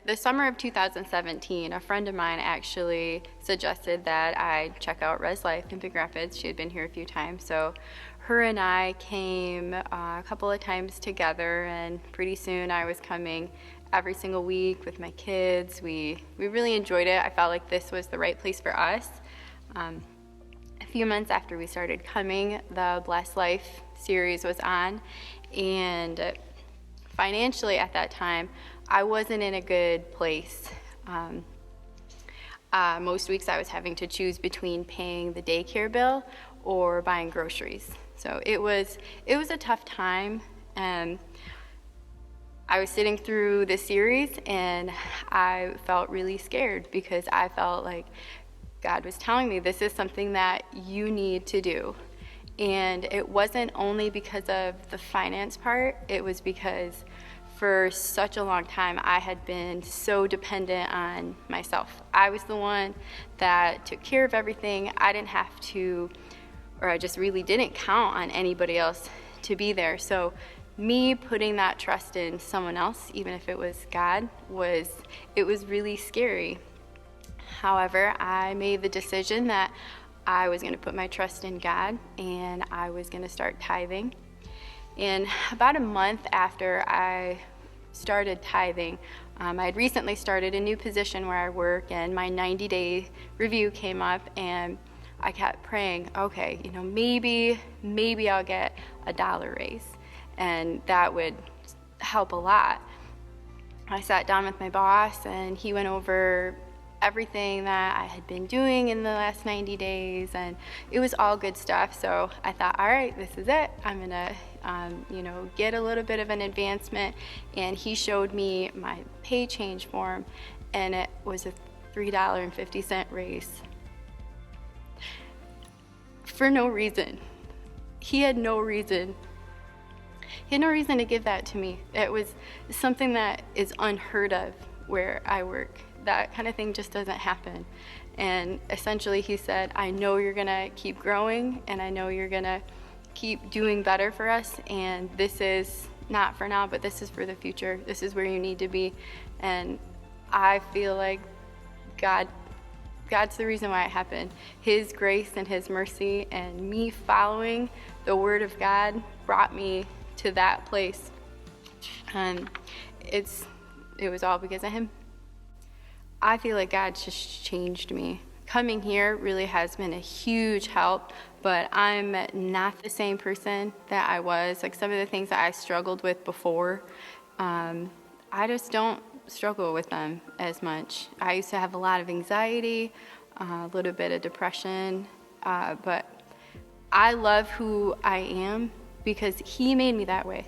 The summer of 2017, a friend of mine actually suggested that I check out ResLife in Big Rapids. She had been here a few times, so her and I came a couple of times together, and pretty soon I was coming every single week with my kids. We really enjoyed it. I felt like this was the right place for us. A few months after we started coming, the Blessed Life series was on, and financially at that time, I wasn't in a good place. Most weeks I was having to choose between paying the daycare bill or buying groceries. So it was a tough time, and I was sitting through the series and I felt really scared because I felt like God was telling me this is something that you need to do. And it wasn't only because of the finance part, it was because for such a long time, I had been so dependent on myself. I was the one that took care of everything. I didn't have to, or I just really didn't count on anybody else to be there. So me putting that trust in someone else, even if it was God, was really scary. However, I made the decision that I was going to put my trust in God and I was going to start tithing. And about a month after I started tithing, I had recently started a new position where I work, and my 90-day review came up, and I kept praying, okay, maybe I'll get a dollar raise, and that would help a lot. I sat down with my boss, and he went over everything that I had been doing in the last 90 days, and it was all good stuff. So I thought, all right, this is it. I'm gonna get a little bit of an advancement. And he showed me my pay change form, and it was a $3.50 raise for no reason. He had no reason to give that to me. It was something that is unheard of where I work. That kind of thing just doesn't happen. And essentially he said, I know you're gonna keep growing, and I know you're gonna keep doing better for us, and this is not for now, but this is for the future. This is where you need to be. And I feel like God's the reason why it happened. His grace and his mercy and me following the word of God brought me to that place. And it was all because of him. I feel like God's just changed me. Coming here really has been a huge help, but I'm not the same person that I was. Like some of the things that I struggled with before, I just don't struggle with them as much. I used to have a lot of anxiety, a little bit of depression, but I love who I am because he made me that way.